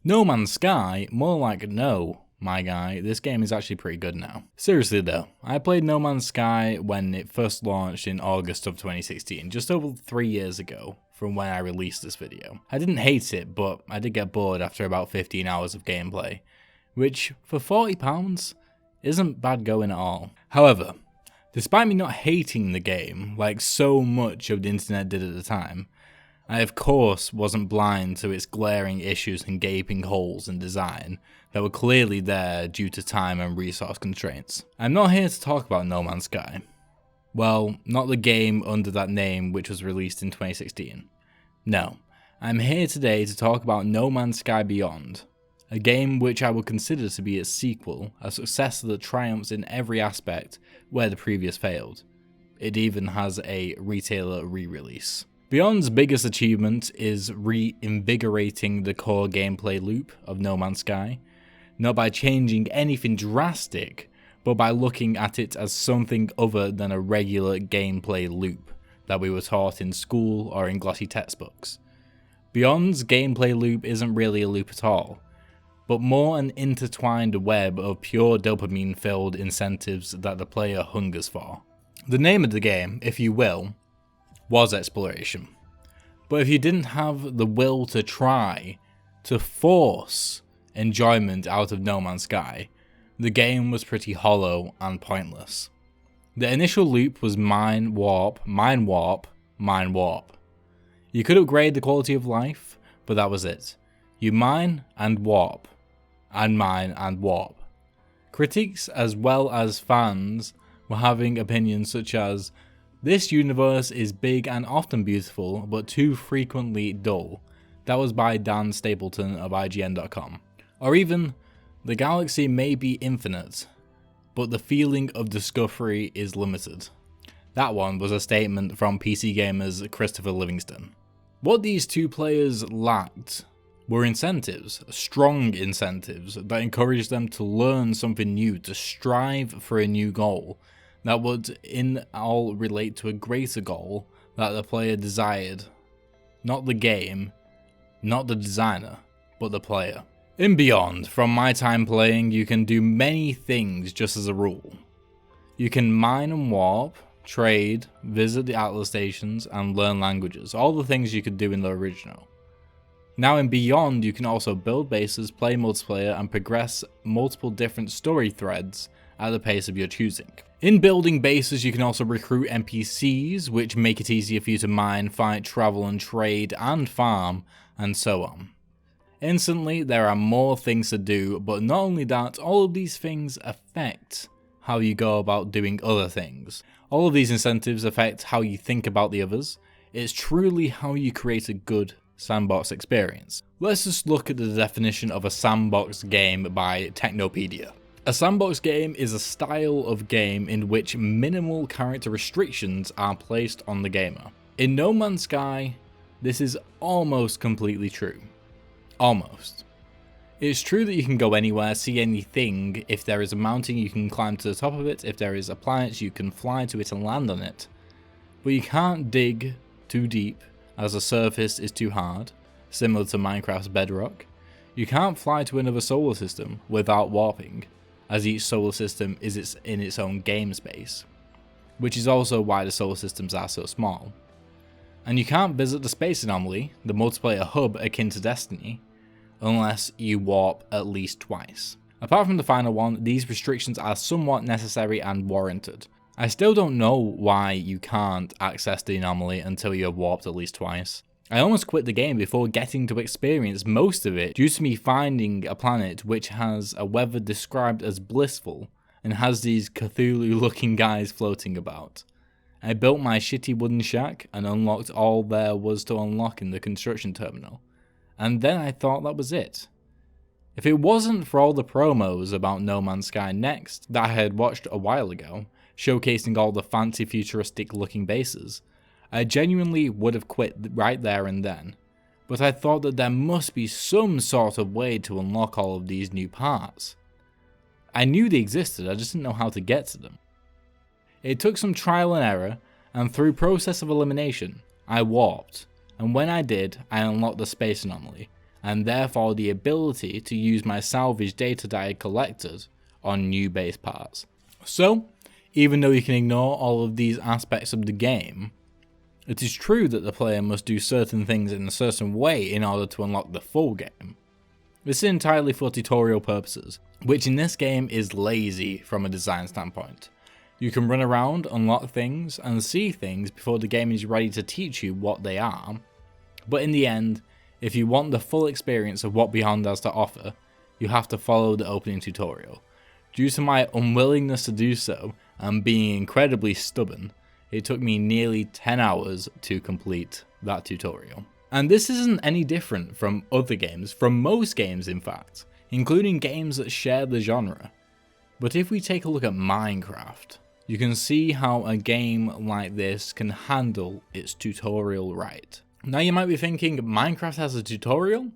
No Man's Sky? More like no, my guy, this game is actually pretty good now. Seriously though, I played No Man's Sky when it first launched in August of 2016, just over 3 years ago from when I released this video. I didn't hate it, but I did get bored after about 15 hours of gameplay, which for £40 isn't bad going at all. However, despite me not hating the game like so much of the internet did at the time, I of course wasn't blind to its glaring issues and gaping holes in design that were clearly there due to time and resource constraints. I'm not here to talk about No Man's Sky. Well, not the game under that name which was released in 2016. No, I'm here today to talk about No Man's Sky Beyond, a game which I would consider to be its sequel, a success that triumphs in every aspect where the previous failed. It even has a retailer re-release. Beyond's biggest achievement is reinvigorating the core gameplay loop of No Man's Sky, not by changing anything drastic, but by looking at it as something other than a regular gameplay loop that we were taught in school or in glossy textbooks. Beyond's gameplay loop isn't really a loop at all, but more an intertwined web of pure dopamine-filled incentives that the player hungers for. The name of the game, if you will, was exploration. But if you didn't have the will to try, to force enjoyment out of No Man's Sky, the game was pretty hollow and pointless. The initial loop was mine, warp, mine, warp, mine, warp. You could upgrade the quality of life, but that was it. You mine and warp, and mine and warp. Critics as well as fans were having opinions such as, "This universe is big and often beautiful, but too frequently dull." That was by Dan Stapleton of IGN.com. Or even, "The galaxy may be infinite, but the feeling of discovery is limited." That one was a statement from PC Gamer's Christopher Livingston. What these two players lacked were incentives, strong incentives, that encouraged them to learn something new, to strive for a new goal that would in all relate to a greater goal that the player desired. Not the game, not the designer, but the player. In Beyond, from my time playing, you can do many things just as a rule. You can mine and warp, trade, visit the Atlas stations, and learn languages, all the things you could do in the original. Now in Beyond, you can also build bases, play multiplayer, and progress multiple different story threads at the pace of your choosing. In building bases, you can also recruit NPCs, which make it easier for you to mine, fight, travel, and trade, and farm, and so on. Instantly, there are more things to do, but not only that, all of these things affect how you go about doing other things. All of these incentives affect how you think about the others. It's truly how you create a good sandbox experience. Let's just look at the definition of a sandbox game by Technopedia. A sandbox game is a style of game in which minimal character restrictions are placed on the gamer. In No Man's Sky, this is almost completely true. Almost. It's true that you can go anywhere, see anything. If there is a mountain, you can climb to the top of it. If there is a planet, you can fly to it and land on it. But you can't dig too deep, as the surface is too hard, similar to Minecraft's Bedrock. You can't fly to another solar system without warping, as each solar system is in its own game space, which is also why the solar systems are so small. And you can't visit the space anomaly, the multiplayer hub akin to Destiny, unless you warp at least twice. Apart from the final one, these restrictions are somewhat necessary and warranted. I still don't know why you can't access the anomaly until you have warped at least twice. I almost quit the game before getting to experience most of it due to me finding a planet which has a weather described as blissful and has these Cthulhu looking guys floating about. I built my shitty wooden shack and unlocked all there was to unlock in the construction terminal, and then I thought that was it. If it wasn't for all the promos about No Man's Sky Next that I had watched a while ago, showcasing all the fancy futuristic looking bases, I genuinely would have quit right there and then, but I thought that there must be some sort of way to unlock all of these new parts. I knew they existed, I just didn't know how to get to them. It took some trial and error, and through process of elimination, I warped, and when I did, I unlocked the space anomaly, and therefore the ability to use my salvage data that I collected on new base parts. So, even though you can ignore all of these aspects of the game, it is true that the player must do certain things in a certain way in order to unlock the full game. This is entirely for tutorial purposes, which in this game is lazy from a design standpoint. You can run around, unlock things, and see things before the game is ready to teach you what they are, but in the end, if you want the full experience of what Beyond has to offer, you have to follow the opening tutorial. Due to my unwillingness to do so, and being incredibly stubborn, it took me nearly 10 hours to complete that tutorial. And this isn't any different from other games, from most games in fact, including games that share the genre. But if we take a look at Minecraft, you can see how a game like this can handle its tutorial right. Now you might be thinking, Minecraft has a tutorial?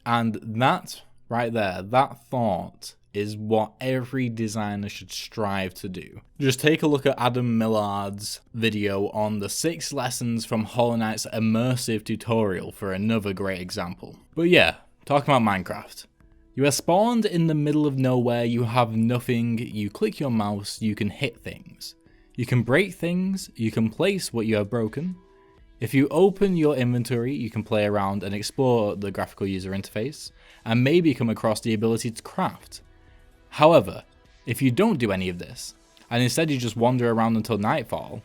And that right there, that thought is what every designer should strive to do. Just take a look at Adam Millard's video on the 6 lessons from Hollow Knight's immersive tutorial for another great example. But yeah, talking about Minecraft. You are spawned in the middle of nowhere, you have nothing, you click your mouse, you can hit things. You can break things, you can place what you have broken. If you open your inventory, you can play around and explore the graphical user interface, and maybe come across the ability to craft. However, if you don't do any of this, and instead you just wander around until nightfall,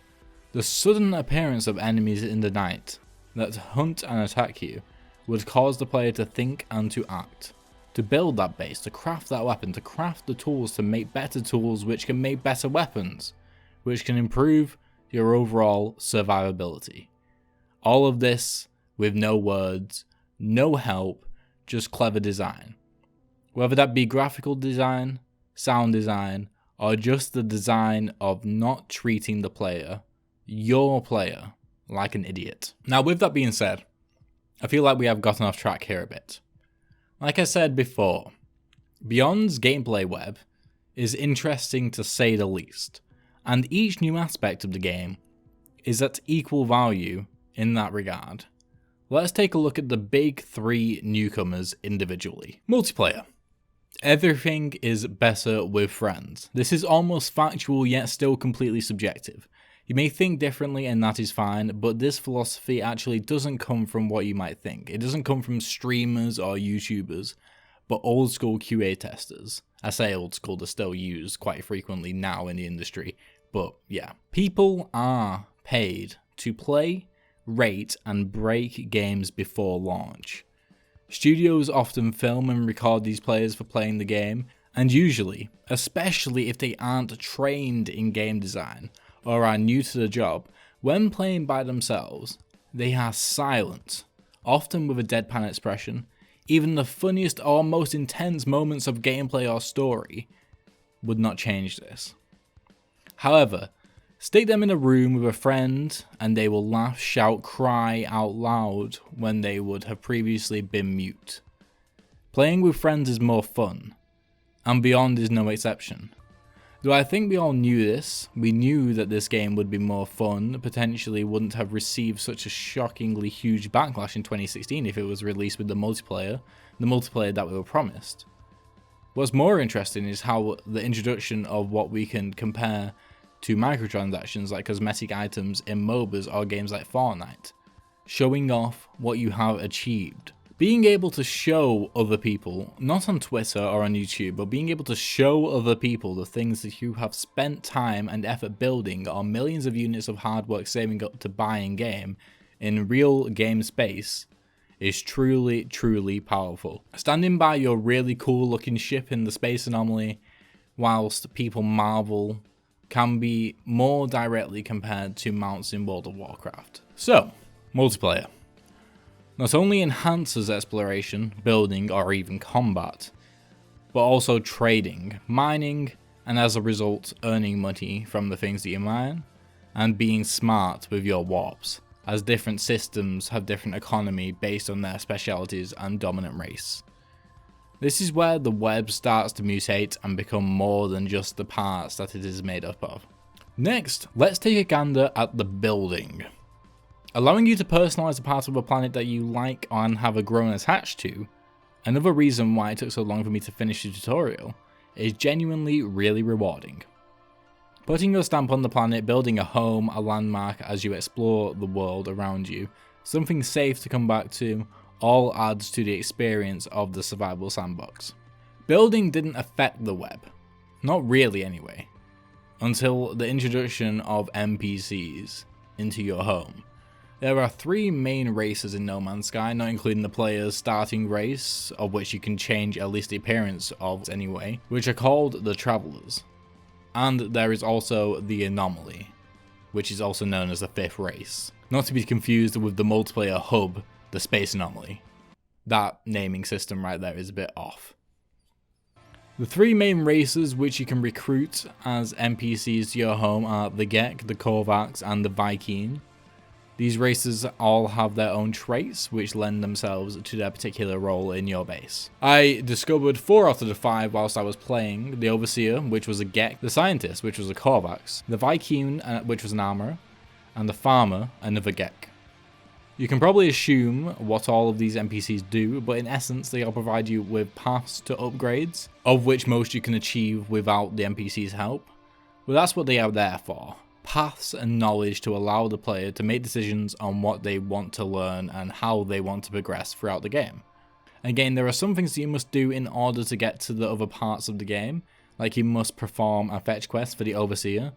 the sudden appearance of enemies in the night that hunt and attack you would cause the player to think and to act, to build that base, to craft that weapon, to craft the tools to make better tools which can make better weapons, which can improve your overall survivability. All of this with no words, no help, just clever design. Whether that be graphical design, sound design, or just the design of not treating the player, your player, like an idiot. Now with that being said, I feel like we have gotten off track here a bit. Like I said before, Beyond's gameplay web is interesting to say the least, and each new aspect of the game is at equal value in that regard. Let's take a look at the big 3 newcomers individually. Multiplayer. Everything is better with friends. This is almost factual yet still completely subjective. You may think differently and that is fine, but this philosophy actually doesn't come from what you might think. It doesn't come from streamers or YouTubers, but old school QA testers. I say old school, they're still used quite frequently now in the industry, but yeah. People are paid to play, rate, and break games before launch. Studios often film and record these players for playing the game, and usually, especially if they aren't trained in game design or are new to the job, when playing by themselves, they are silent, often with a deadpan expression. Even the funniest or most intense moments of gameplay or story would not change this. However, stick them in a room with a friend and they will laugh, shout, cry out loud when they would have previously been mute. Playing with friends is more fun, and Beyond is no exception. Though I think we all knew this, we knew that this game would be more fun, potentially wouldn't have received such a shockingly huge backlash in 2016 if it was released with the multiplayer that we were promised. What's more interesting is how the introduction of what we can compare to microtransactions like cosmetic items in MOBAs or games like Fortnite, showing off what you have achieved. Being able to show other people, not on Twitter or on YouTube, but being able to show other people the things that you have spent time and effort building or millions of units of hard work saving up to buy in game, in real game space, is truly, truly powerful. Standing by your really cool looking ship in the space anomaly, whilst people marvel, can be more directly compared to mounts in World of Warcraft. So, multiplayer. Not only enhances exploration, building, or even combat, but also trading, mining, and as a result earning money from the things that you mine, and being smart with your warps, as different systems have different economy based on their specialities and dominant race. This is where the web starts to mutate and become more than just the parts that it is made up of. Next, let's take a gander at the building. allowing you to personalize a part of a planet that you like and have grown attached to. Another reason why it took so long for me to finish the tutorial is genuinely really rewarding. Putting your stamp on the planet, building a home, a landmark as you explore the world around you, something safe to come back to, all adds to the experience of the survival sandbox. Building didn't affect the web, not really anyway, until the introduction of NPCs into your home. There are 3 main races in No Man's Sky, not including the player's starting race, of which you can change at least the appearance of anyway, which are called the Travelers. And there is also the Anomaly, which is also known as the 5th race. Not to be confused with the multiplayer hub, the Space Anomaly. That naming system right there is a bit off. The 3 main races which you can recruit as NPCs to your home are the Gek, the Korvax, and the Viking. These races all have their own traits which lend themselves to their particular role in your base. I discovered 4 out of the 5 whilst I was playing: the Overseer, which was a Gek, the Scientist, which was a Korvax, the Viking, which was an Armourer, and the Farmer, another Gek. You can probably assume what all of these NPCs do, but in essence they all provide you with paths to upgrades, of which most you can achieve without the NPC's help. But that's what they are there for. Paths and knowledge to allow the player to make decisions on what they want to learn and how they want to progress throughout the game. Again, there are some things that you must do in order to get to the other parts of the game, like you must perform a fetch quest for the Overseer,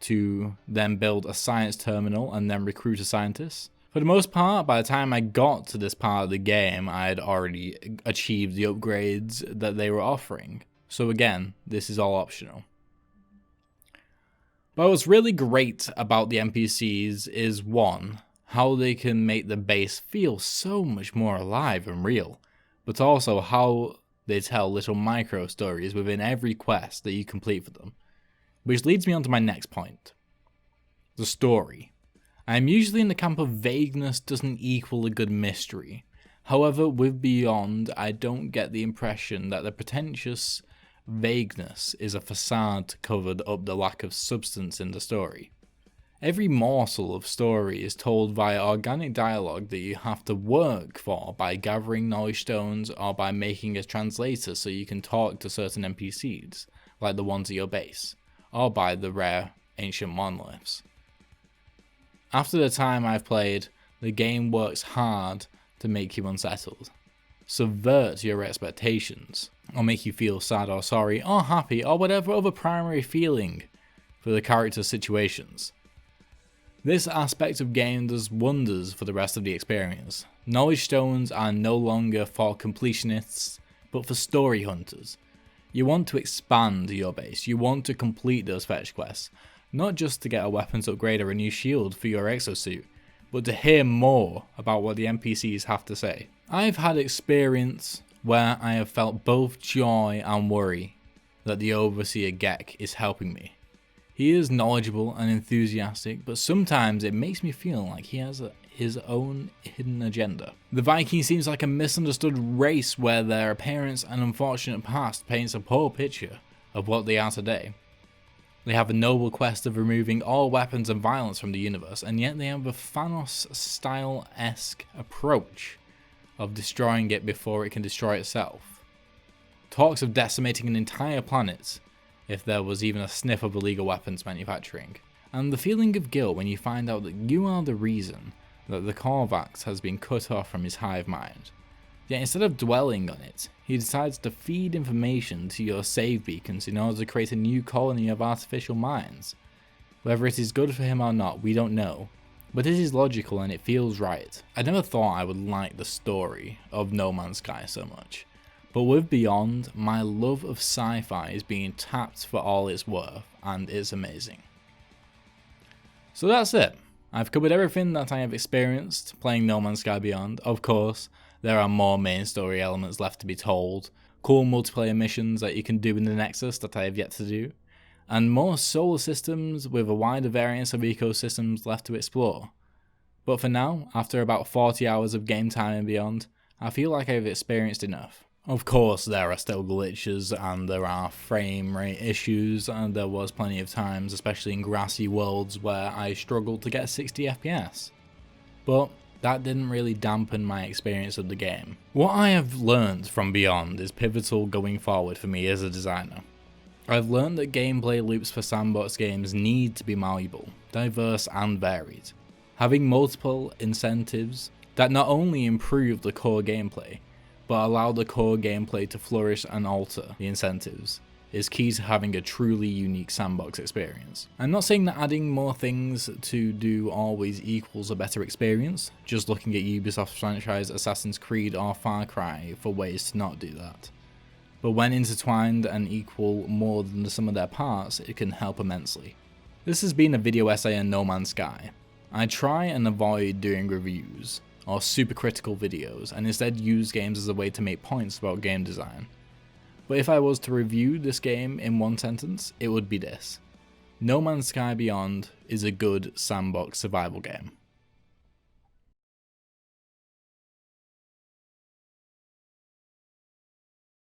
to then build a science terminal and then recruit a scientist. For the most part, by the time I got to this part of the game, I had already achieved the upgrades that they were offering. So again, this is all optional. But what's really great about the NPCs is, 1, how they can make the base feel so much more alive and real, but also how they tell little micro stories within every quest that you complete for them. Which leads me on to my next point. The story. I am usually in the camp of vagueness doesn't equal a good mystery. However, with Beyond, I don't get the impression that the pretentious vagueness is a facade to cover up the lack of substance in the story. Every morsel of story is told via organic dialogue that you have to work for by gathering knowledge stones or by making a translator so you can talk to certain NPCs, like the ones at your base, or by the rare ancient monoliths. After the time I've played, the game works hard to make you unsettled, subvert your expectations, or make you feel sad or sorry or happy or whatever other primary feeling for the character's situations. This aspect of game does wonders for the rest of the experience. Knowledge stones are no longer for completionists, but for story hunters. You want to expand your base, you want to complete those fetch quests, not just to get a weapons upgrade or a new shield for your exosuit, but to hear more about what the NPCs have to say. I've had experience where I have felt both joy and worry that the Overseer Gek is helping me. He is knowledgeable and enthusiastic, but sometimes it makes me feel like he has his own hidden agenda. The Viking seems like a misunderstood race where their appearance and unfortunate past paints a poor picture of what they are today. They have a noble quest of removing all weapons and violence from the universe, and yet they have a Thanos-style-esque approach of destroying it before it can destroy itself. Talks of decimating an entire planet if there was even a sniff of illegal weapons manufacturing. And the feeling of guilt when you find out that you are the reason that the Korvax has been cut off from his hive mind. Yet instead of dwelling on it, he decides to feed information to your save beacons in order to create a new colony of artificial minds. Whether it is good for him or not, we don't know. But it is logical and it feels right. I never thought I would like the story of No Man's Sky so much. But with Beyond, my love of sci-fi is being tapped for all it's worth, and it's amazing. So that's it. I've covered everything that I have experienced playing No Man's Sky Beyond. Of course, there are more main story elements left to be told, cool multiplayer missions that you can do in the Nexus that I have yet to do, and more solar systems with a wider variance of ecosystems left to explore. But for now, after about 40 hours of game time and beyond, I feel like I've experienced enough. Of course, there are still glitches and there are frame rate issues, and there was plenty of times, especially in grassy worlds, where I struggled to get 60 FPS. but that didn't really dampen my experience of the game. What I have learned from Beyond is pivotal going forward for me as a designer. I've learned that gameplay loops for sandbox games need to be malleable, diverse and varied, having multiple incentives that not only improve the core gameplay, but allow the core gameplay to flourish and alter the incentives is key to having a truly unique sandbox experience. I'm not saying that adding more things to do always equals a better experience, just looking at Ubisoft's franchise Assassin's Creed or Far Cry for ways to not do that. But when intertwined and equal more than the sum of their parts, it can help immensely. This has been a video essay on No Man's Sky. I try and avoid doing reviews or super critical videos and instead use games as a way to make points about game design. But if I was to review this game in one sentence, it would be this: No Man's Sky Beyond is a good sandbox survival game.